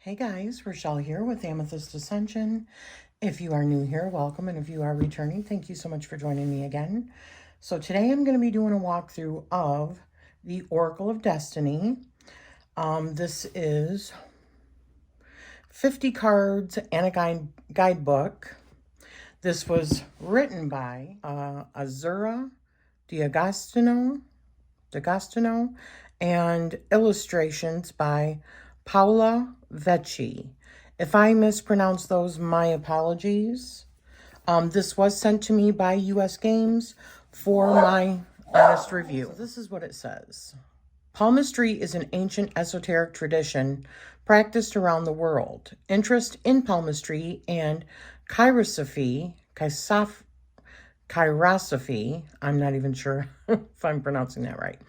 Hey guys, Rachele here with Amethyst Ascension. If you are new here, welcome. And if you are returning, thank you so much for joining me again. So today I'm going to be doing a walkthrough of the Oracle of Destiny. This is 50 cards and a guidebook. This was written by Azura D'Agostino, and illustrations by Paola Vecchi. If I mispronounce those, my apologies. This was sent to me by US Games for my honest review. So this is what it says. Palmistry is an ancient esoteric tradition practiced around the world. Interest in palmistry and chirosophy, I'm not even sure if I'm pronouncing that right,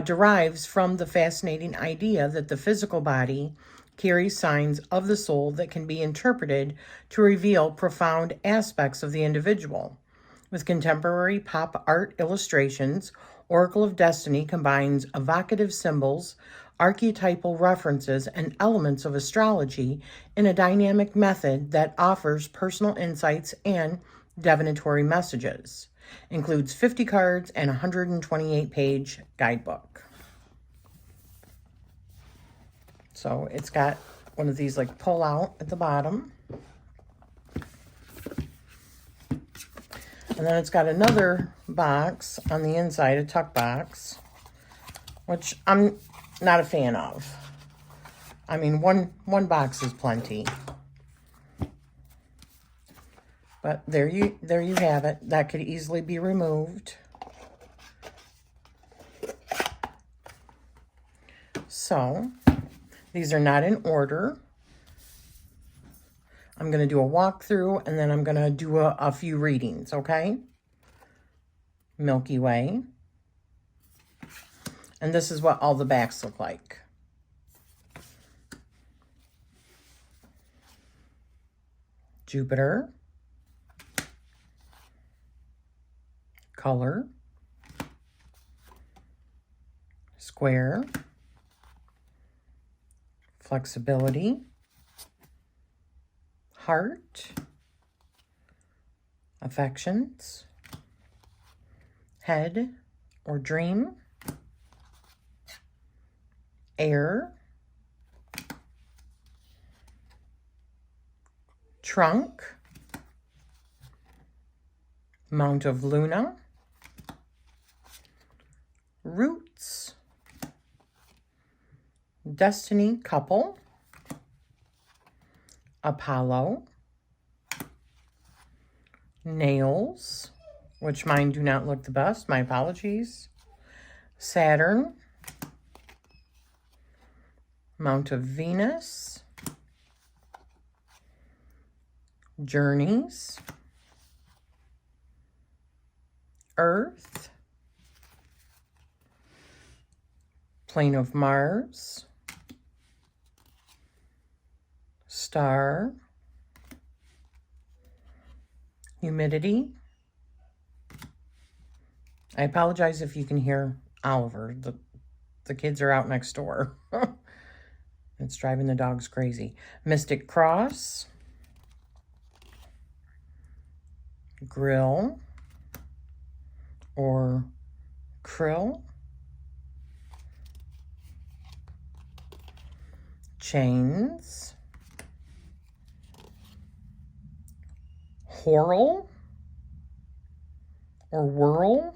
derives from the fascinating idea that the physical body carries signs of the soul that can be interpreted to reveal profound aspects of the individual. With contemporary pop art illustrations, Oracle of Destiny combines evocative symbols, archetypal references, and elements of astrology in a dynamic method that offers personal insights and divinatory messages. Includes 50 cards and a 128-page guidebook. So it's got one of these like pull out at the bottom. And then it's got another box on the inside, a tuck box, which I'm not a fan of. I mean, one box is plenty. But there you have it. That could easily be removed. So, these are not in order. I'm going to do a walkthrough, and then I'm going to do a few readings, okay? Milky Way. And this is what all the backs look like. Jupiter. Color. Square. Flexibility. Heart. Affections. Head or dream. Air. Trunk. Mount of Luna. Roots. Destiny couple. Apollo. Nails, which mine do not look the best. My apologies. Saturn. Mount of Venus. Journeys. Earth. Plane of Mars. Star. Humidity. I apologize if you can hear Oliver. The kids are out next door. It's driving the dogs crazy. Mystic Cross. Grill. Or krill. Chains. Whorl or whirl.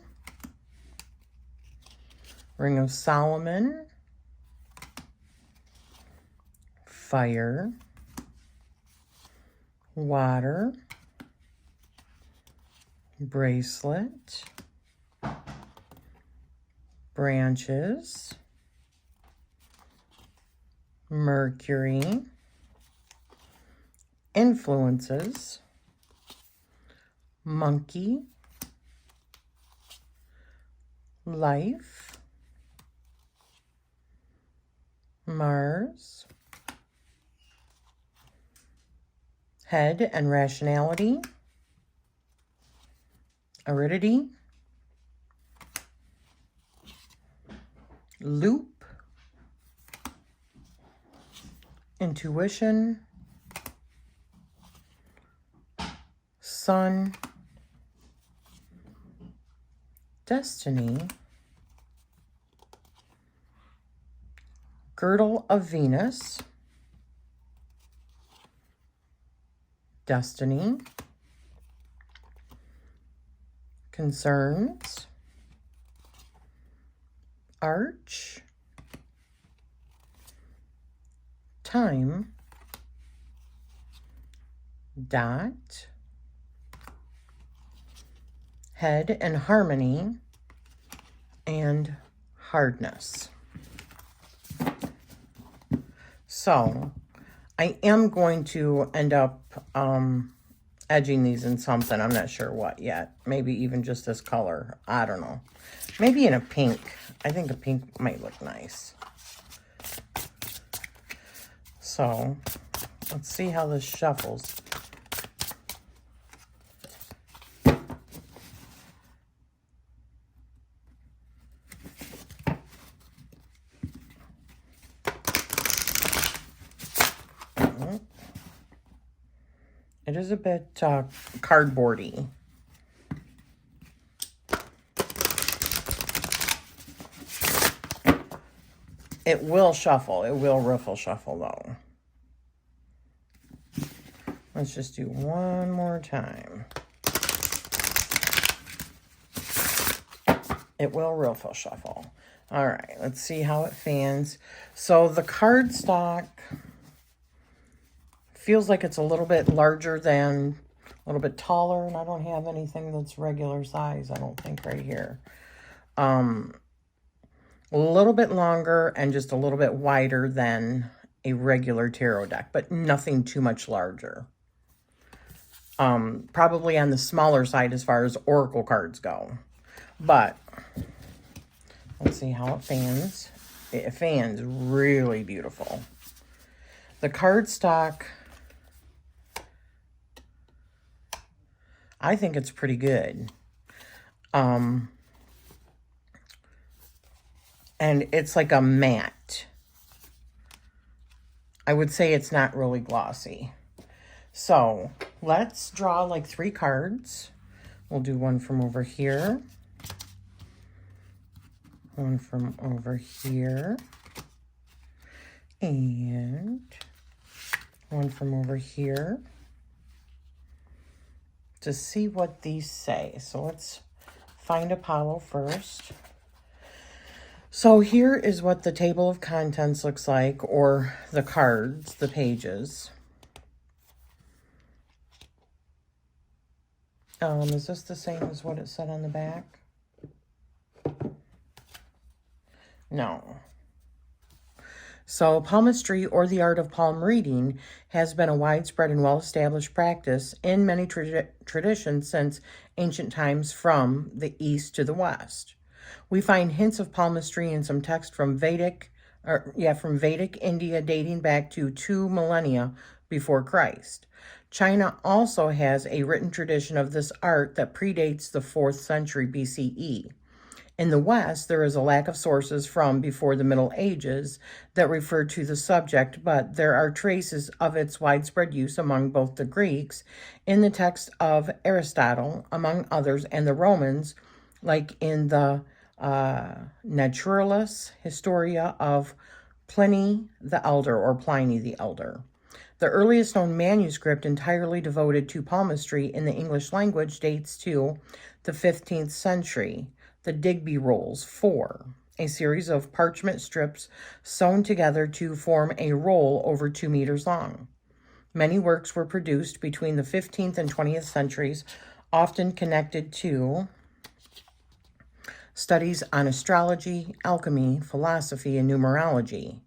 Ring of Solomon. Fire. Water. Bracelet. Branches. Mercury. Influences. Monkey. Life. Mars. Head and rationality. Aridity. Loop. intuition, sun, destiny, girdle of Venus, destiny, concerns, arch, time, dot, head and harmony, and hardness. So I am going to end up edging these in something. I'm not sure what yet. Maybe even just this color. I don't know. Maybe in a pink. I think a pink might look nice. So let's see how this shuffles. It is a bit cardboardy. It will shuffle. It will riffle shuffle, though. Let's just do one more time. It will riffle shuffle. All right, let's see how it fans. So the cardstock feels like it's a little bit larger than, a little bit taller, and I don't have anything that's regular size, I don't think, right here. A little bit longer and just a little bit wider than a regular tarot deck, but nothing too much larger. Probably on the smaller side as far as oracle cards go. But let's see how it fans. It fans really beautiful. The cardstock, I think it's pretty good. And it's like a matte. I would say it's not really glossy. So let's draw like 3 cards. We'll do one from over here, one from over here, and one from over here to see what these say. So let's find Apollo first. So here is what the table of contents looks like, or the cards, the pages. Is this the same as what it said on the back? No. So palmistry, or the art of palm reading, has been a widespread and well-established practice in many traditions since ancient times, from the east to the west. We find hints of palmistry in some text from Vedic India dating back to 2 millennia before Christ. China also has a written tradition of this art that predates the 4th century BCE. In the West, there is a lack of sources from before the Middle Ages that refer to the subject, but there are traces of its widespread use among both the Greeks in the text of Aristotle, among others, and the Romans, like in the Naturalis Historia of Pliny the Elder, or Pliny the Elder. The earliest known manuscript entirely devoted to palmistry in the English language dates to the 15th century, the Digby Rolls 4, a series of parchment strips sewn together to form a roll over 2 meters long. Many works were produced between the 15th and 20th centuries, often connected to studies on astrology, alchemy, philosophy, and numerology.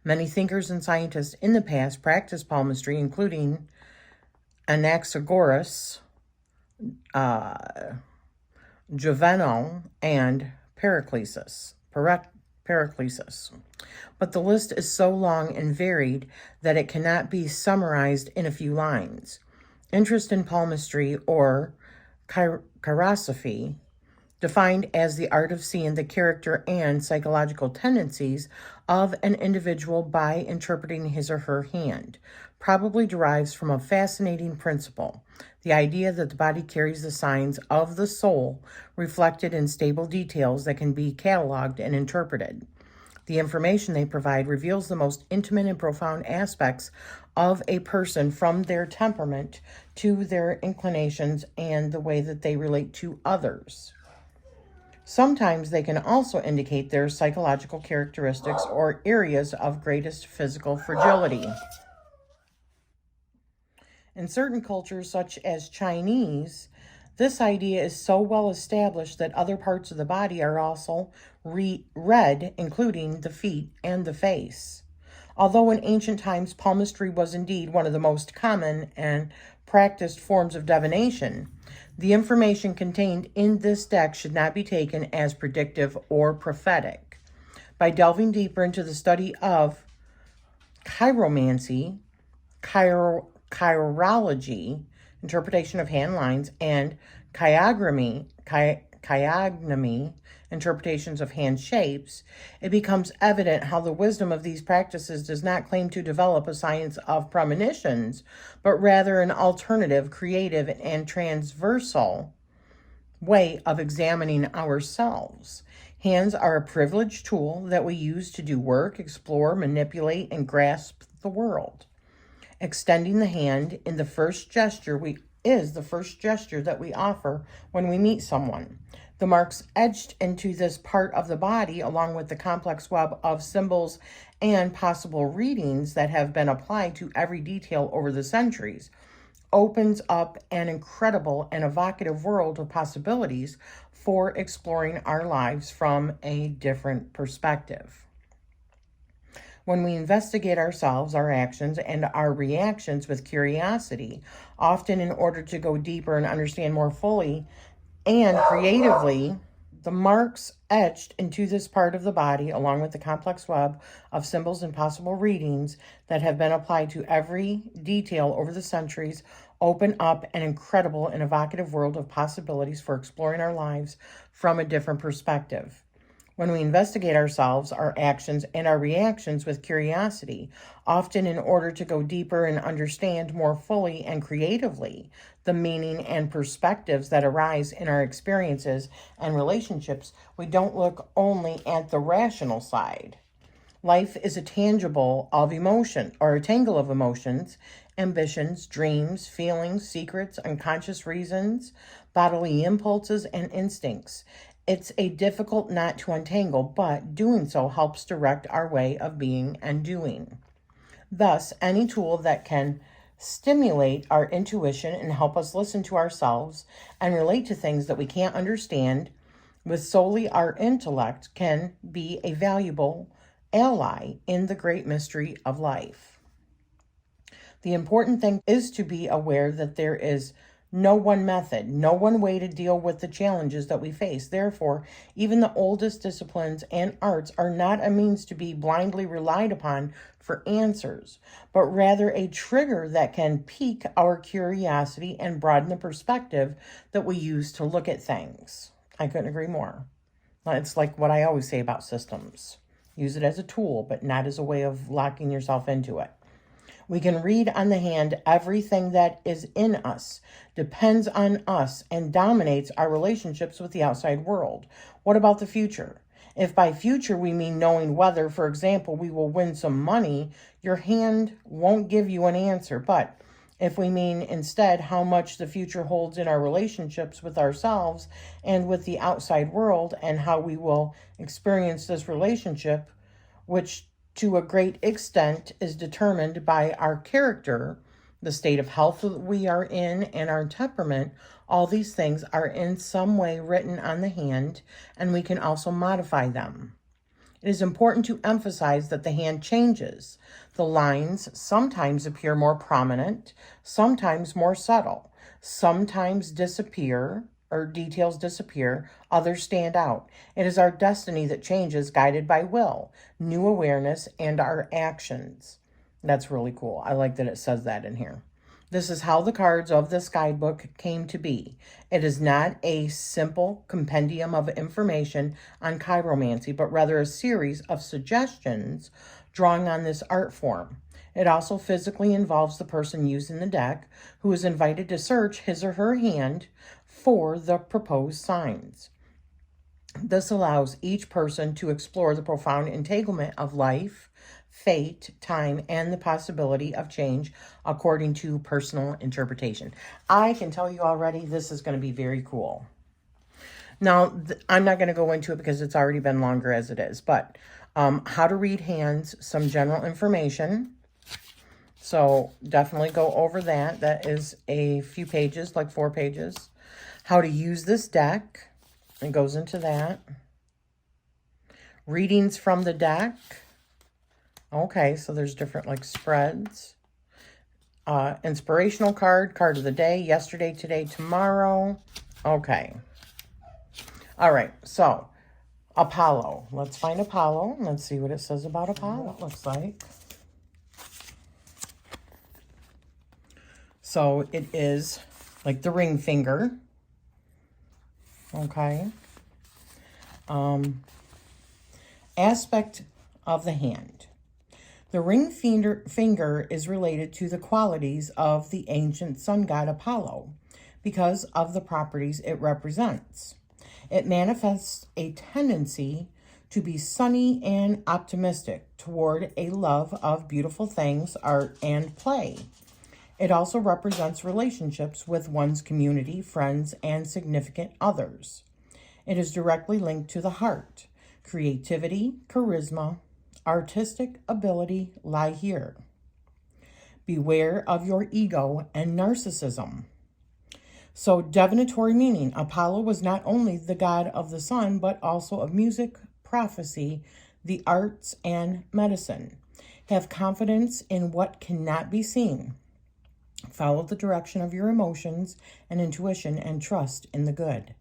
Many thinkers and scientists in the past practiced palmistry, including Anaxagoras, Juvenal, and Pericles. But the list is so long and varied that it cannot be summarized in a few lines. Interest in palmistry, or chirosophy, defined as the art of seeing the character and psychological tendencies of an individual by interpreting his or her hand, probably derives from a fascinating principle, the idea that the body carries the signs of the soul reflected in stable details that can be cataloged and interpreted. The information they provide reveals the most intimate and profound aspects of a person, from their temperament to their inclinations and the way that they relate to others. Sometimes they can also indicate their psychological characteristics or areas of greatest physical fragility. In certain cultures, such as Chinese, this idea is so well established that other parts of the body are also read, including the feet and the face. Although in ancient times palmistry was indeed one of the most common and practiced forms of divination, the information contained in this deck should not be taken as predictive or prophetic. By delving deeper into the study of chiromancy, chirology, interpretation of hand lines, and chiognomy, interpretations of hand shapes, it becomes evident how the wisdom of these practices does not claim to develop a science of premonitions, but rather an alternative, creative, and transversal way of examining ourselves. Hands are a privileged tool that we use to do work, explore, manipulate, and grasp the world. Extending the hand is the first gesture that we offer when we meet someone. The marks etched into this part of the body, along with the complex web of symbols and possible readings that have been applied to every detail over the centuries, opens up an incredible and evocative world of possibilities for exploring our lives from a different perspective. When we investigate ourselves, our actions, and our reactions with curiosity, often in order to go deeper and understand more fully and creatively, the marks etched into this part of the body, along with the complex web of symbols and possible readings that have been applied to every detail over the centuries, open up an incredible and evocative world of possibilities for exploring our lives from a different perspective. When we investigate ourselves, our actions, and our reactions with curiosity, often in order to go deeper and understand more fully and creatively the meaning and perspectives that arise in our experiences and relationships, we don't look only at the rational side. Life is a tangle of emotions, ambitions, dreams, feelings, secrets, unconscious reasons, bodily impulses, and instincts. It's a difficult knot to untangle, but doing so helps direct our way of being and doing. Thus, any tool that can stimulate our intuition and help us listen to ourselves and relate to things that we can't understand with solely our intellect can be a valuable ally in the great mystery of life. The important thing is to be aware that there is no one method, no one way to deal with the challenges that we face. Therefore, even the oldest disciplines and arts are not a means to be blindly relied upon for answers, but rather a trigger that can pique our curiosity and broaden the perspective that we use to look at things. I couldn't agree more. It's like what I always say about systems. Use it as a tool, but not as a way of locking yourself into it. We can read on the hand everything that is in us, depends on us, and dominates our relationships with the outside world. What about the future? If by future we mean knowing whether, for example, we will win some money, your hand won't give you an answer. But if we mean instead how much the future holds in our relationships with ourselves and with the outside world, and how we will experience this relationship, which to a great extent is determined by our character, the state of health that we are in, and our temperament, all these things are in some way written on the hand, and we can also modify them. It is important to emphasize that the hand changes. The lines sometimes appear more prominent, sometimes more subtle, sometimes details disappear, others stand out. It is our destiny that changes, guided by will, new awareness, and our actions. That's really cool. I like that it says that in here. This is how the cards of this guidebook came to be. It is not a simple compendium of information on chiromancy, but rather a series of suggestions drawing on this art form. It also physically involves the person using the deck, who is invited to search his or her hand for the proposed signs. This allows each person to explore the profound entanglement of life, fate, time, and the possibility of change according to personal interpretation. I can tell you already this is going to be very cool. Now, I'm not going to go into it because it's already been longer as it is, but how to read hands, some general information. So definitely go over that. That is a few pages, like 4 pages. How to use this deck. It goes into that. Readings from the deck. Okay, so there's different like spreads. Inspirational card, card of the day, yesterday, today, tomorrow. Okay. All right, so Apollo. Let's find Apollo. Let's see what it says about Apollo. It looks like. So it is like the ring finger. Okay. Aspect of the hand. The ring finger is related to the qualities of the ancient sun god Apollo because of the properties it represents. It manifests a tendency to be sunny and optimistic toward a love of beautiful things, art, and play. It also represents relationships with one's community, friends, and significant others. It is directly linked to the heart. Creativity, charisma, artistic ability lie here. Beware of your ego and narcissism. So, divinatory meaning. Apollo was not only the god of the sun, but also of music, prophecy, the arts, and medicine. Have confidence in what cannot be seen. Follow the direction of your emotions and intuition and trust in the good.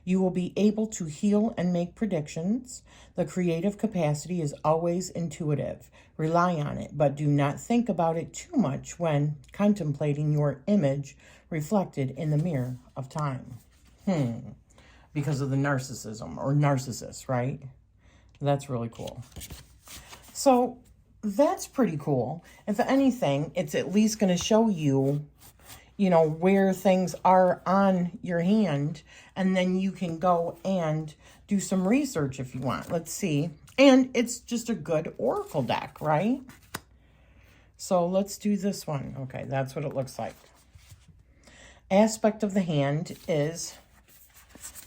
You will be able to heal and make predictions. The creative capacity is always intuitive. Rely on it, but do not think about it too much when contemplating your image reflected in the mirror of time. Because of the narcissism or narcissist, right? That's really cool. So that's pretty cool. If anything, it's at least going to show you, where things are on your hand, and then you can go and do some research if you want. Let's see. And it's just a good oracle deck, right? So let's do this one. Okay, that's what it looks like. Aspect of the hand is,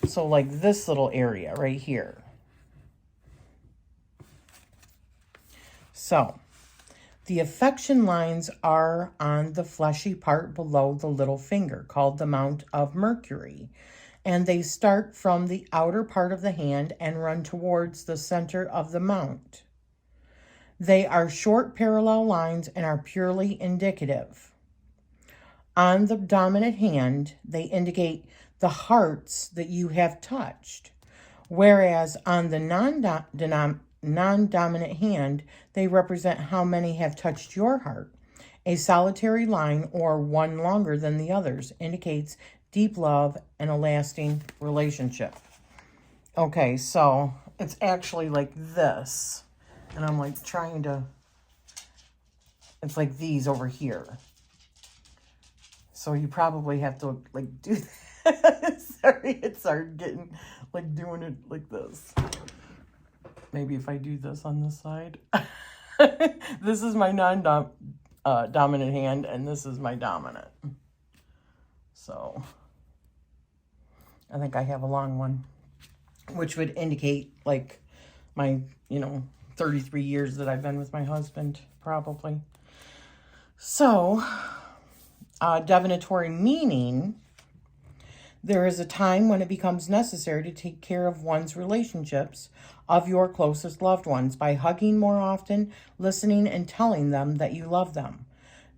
so like this little area right here. So the affection lines are on the fleshy part below the little finger, called the Mount of Mercury. And they start from the outer part of the hand and run towards the center of the mount. They are short parallel lines and are purely indicative. On the dominant hand, they indicate the hearts that you have touched, whereas on the non-dominant hand, they represent how many have touched your heart. A solitary line, or one longer than the others, indicates deep love and a lasting relationship. Okay, so it's actually like this. And I'm like trying to, it's like these over here. So you probably have to like do that. Sorry, it started getting like doing it like this. Maybe if I do this on this side. This is my non-dominant hand, and this is my dominant. So I think I have a long one, which would indicate like my, 33 years that I've been with my husband, probably. So, divinatory meaning. There is a time when it becomes necessary to take care of one's relationships of your closest loved ones by hugging more often, listening, and telling them that you love them.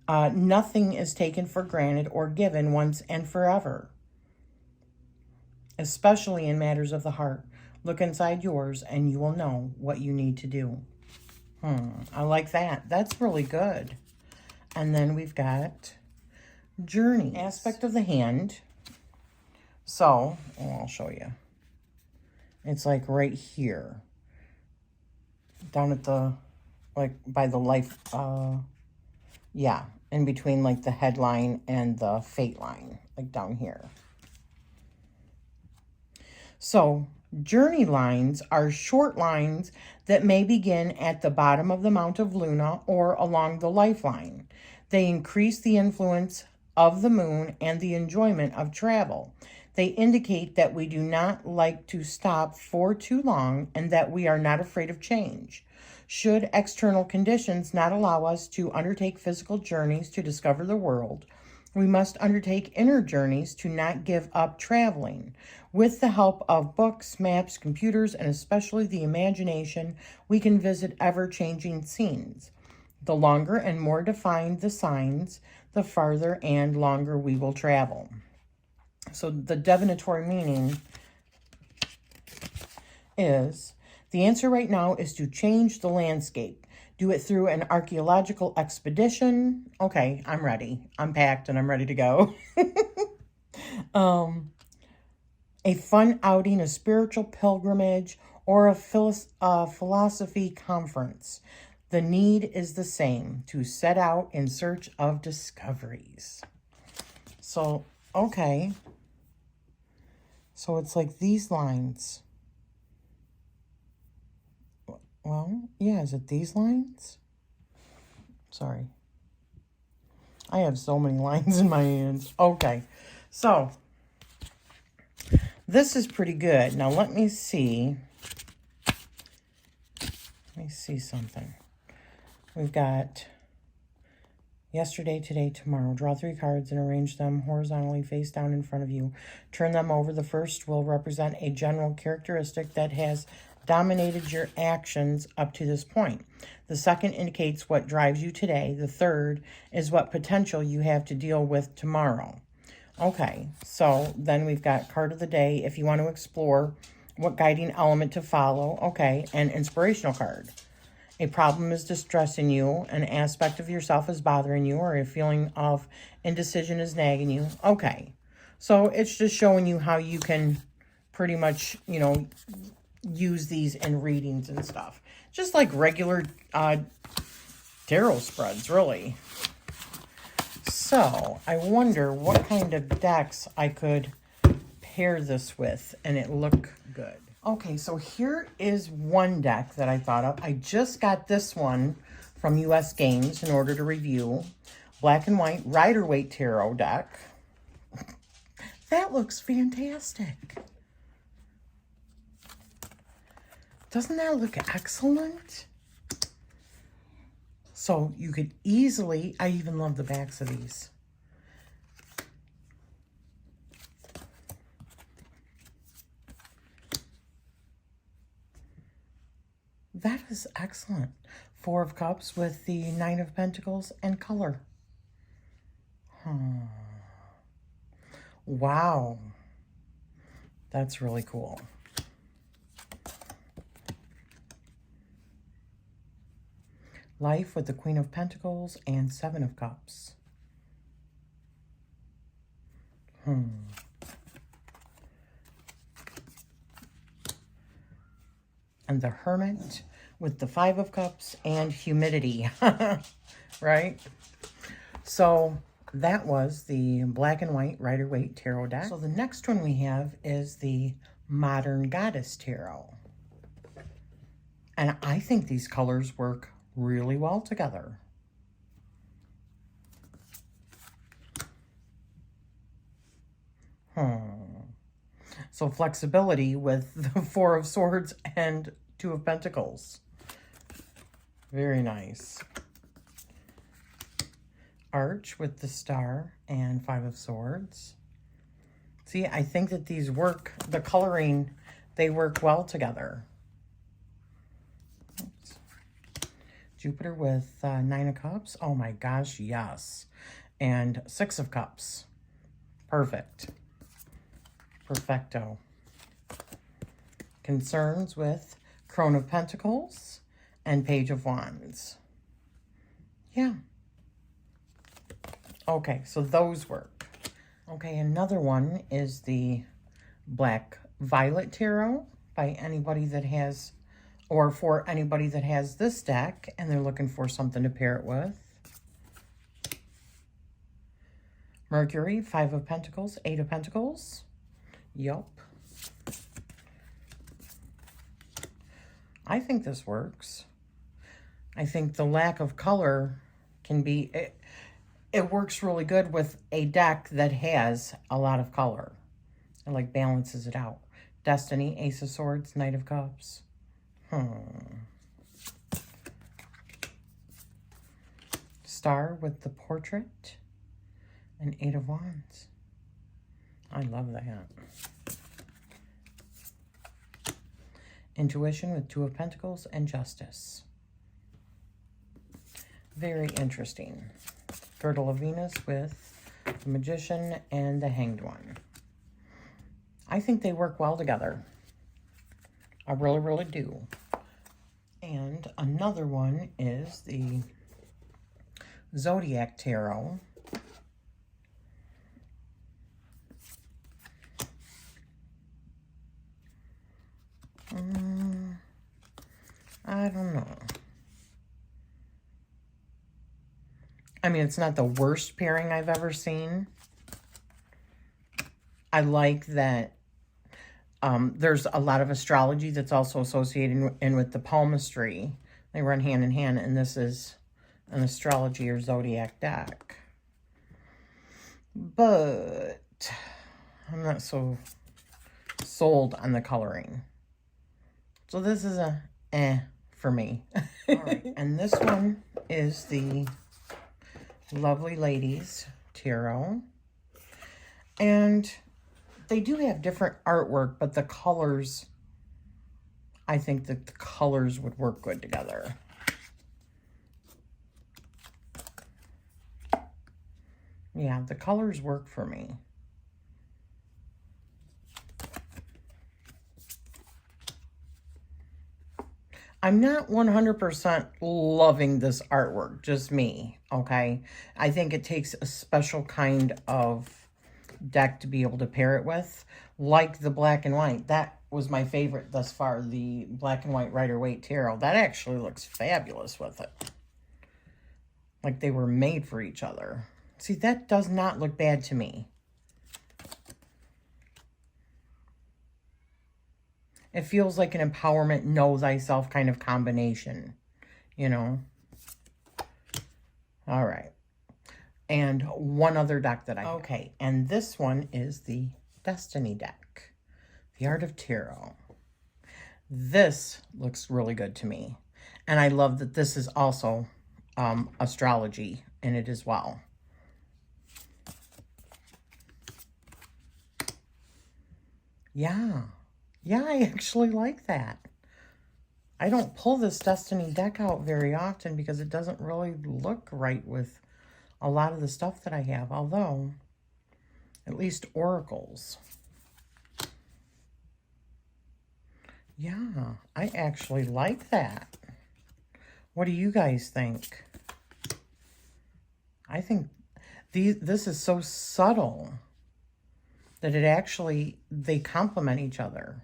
Nothing is taken for granted or given once and forever, especially in matters of the heart. Look inside yours and you will know what you need to do. I like that. That's really good. And then we've got journey aspect of the hand. So, I'll show you. It's like right here. Down at the, like by the life, yeah, in between like the headline and the fate line, like down here. So, journey lines are short lines that may begin at the bottom of the Mount of Luna or along the lifeline. They increase the influence of the moon and the enjoyment of travel. They indicate that we do not like to stop for too long and that we are not afraid of change. Should external conditions not allow us to undertake physical journeys to discover the world, we must undertake inner journeys to not give up traveling. With the help of books, maps, computers, and especially the imagination, we can visit ever-changing scenes. The longer and more defined the signs, the farther and longer we will travel. So the divinatory meaning is, the answer right now is to change the landscape. Do it through an archaeological expedition. Okay, I'm ready. I'm packed and I'm ready to go. A fun outing, a spiritual pilgrimage, or a philosophy conference. The need is the same, to set out in search of discoveries. So, okay. So it's like these lines. Well, yeah, is it these lines? Sorry. I have so many lines in my hands. Okay, so this is pretty good. Now let me see. Let me see something. We've got yesterday, today, tomorrow. Draw 3 cards and arrange them horizontally face down in front of you. Turn them over. The first will represent a general characteristic that has dominated your actions up to this point. The second indicates what drives you today. The third is what potential you have to deal with tomorrow. Okay, so then we've got card of the day if you want to explore what guiding element to follow. Okay, and inspirational card. A problem is distressing you, an aspect of yourself is bothering you, or a feeling of indecision is nagging you. Okay, so it's just showing you how you can pretty much, you know, use these in readings and stuff. Just like regular tarot spreads, really. So, I wonder what kind of decks I could pair this with and it look good. Okay, so here is one deck that I thought of. I just got this one from US Games in order to review. Black and White Rider-Waite Tarot deck. That looks fantastic. Doesn't that look excellent? So you could easily, I even love the backs of these. That is excellent. 4 of Cups with the 9 of Pentacles and color. Wow. That's really cool. Life with the Queen of Pentacles and 7 of Cups. And the Hermit with the 5 of Cups and humidity. Right? So that was the Black and White Rider-Waite Tarot deck. So the next one we have is the Modern Goddess Tarot. And I think these colors work really well together. So flexibility with the 4 of Swords and 2 of Pentacles. Very nice. Arch with the Star and 5 of Swords. See, I think that these work, the coloring, they work well together. Oops. Jupiter with 9 of Cups. Oh my gosh, yes. And 6 of Cups. Perfect. Perfecto. Concerns with Crone of Pentacles and Page of Wands. Yeah. Okay, so those work. Okay, another one is the Black Violet Tarot by anybody that has, or for anybody that has this deck and they're looking for something to pair it with. Mercury, 5 of Pentacles, 8 of Pentacles. Yup. I think this works. I think the lack of color can be, it works really good with a deck that has a lot of color. It like balances it out. Destiny, Ace of Swords, Knight of Cups. Star with the portrait. And 8 of Wands. I love that. Intuition with 2 of Pentacles and Justice. Very interesting. Girdle of Venus with the Magician and the Hanged One. I think they work well together. I really, really do. And another one is the Zodiac Tarot. I don't know. I mean, it's not the worst pairing I've ever seen. I like that there's a lot of astrology that's also associated in with the palmistry. They run hand in hand, and this is an astrology or zodiac deck. But I'm not so sold on the coloring. So this is a for me. All right, and this one is the Lovely Ladies Tarot. And they do have different artwork, but the colors, I think that the colors would work good together. Yeah, the colors work for me. I'm not 100% loving this artwork, just me, okay? I think it takes a special kind of deck to be able to pair it with, like the black and white. That was my favorite thus far, the black and white Rider-Waite Tarot. That actually looks fabulous with it. Like they were made for each other. See, that does not look bad to me. It feels like an empowerment, know thyself kind of combination, you know? All right. And one other deck that I have. Okay, and this one is the Destiny deck, the Art of Tarot. This looks really good to me. And I love that this is also astrology in it as well. Yeah. Yeah, I actually like that. I don't pull this Destiny deck out very often because it doesn't really look right with a lot of the stuff that I have, although at least oracles. Yeah, I actually like that. What do you guys think? I think this is so subtle that it actually, they complement each other.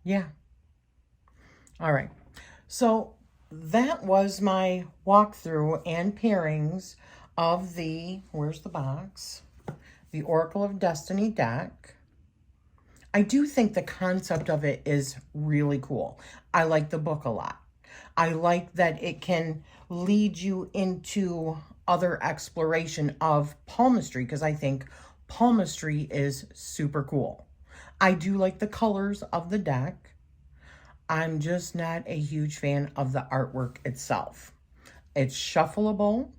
Yeah. All right. So that was my walkthrough and pairings of the, where's the box? The Oracle of Destiny deck. I do think the concept of it is really cool. I like the book a lot. I like that it can lead you into other exploration of palmistry because I think palmistry is super cool. I do like the colors of the deck. I'm just not a huge fan of the artwork itself. It's shuffleable.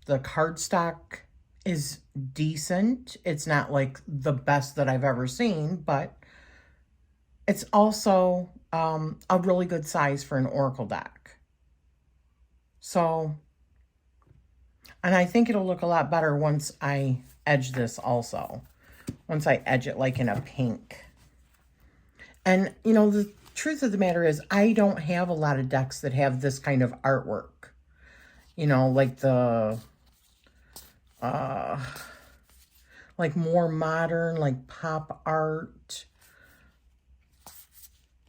The cardstock is decent. It's not like the best that I've ever seen, but it's also a really good size for an oracle deck. So, and I think it'll look a lot better once I edge this also. Once I edge it like in a pink. And, you know, truth of the matter is, I don't have a lot of decks that have this kind of artwork. You know, like the, like more modern, like pop art.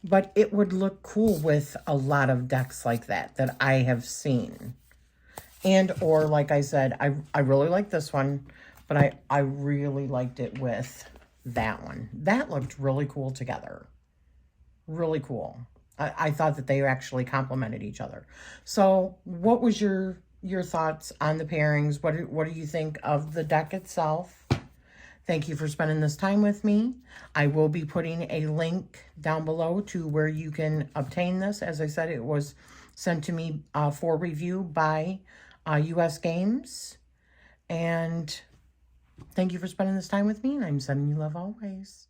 But it would look cool with a lot of decks like that I have seen. And, or like I said, I really like this one, but I really liked it with that one. That looked really cool together. Really cool. I thought that they actually complemented each other. So what was your thoughts on the pairings? What do you think of the deck itself? Thank you for spending this time with me. I will be putting a link down below to where you can obtain this. As I said, it was sent to me for review by US Games. And thank you for spending this time with me, and I'm sending you love always.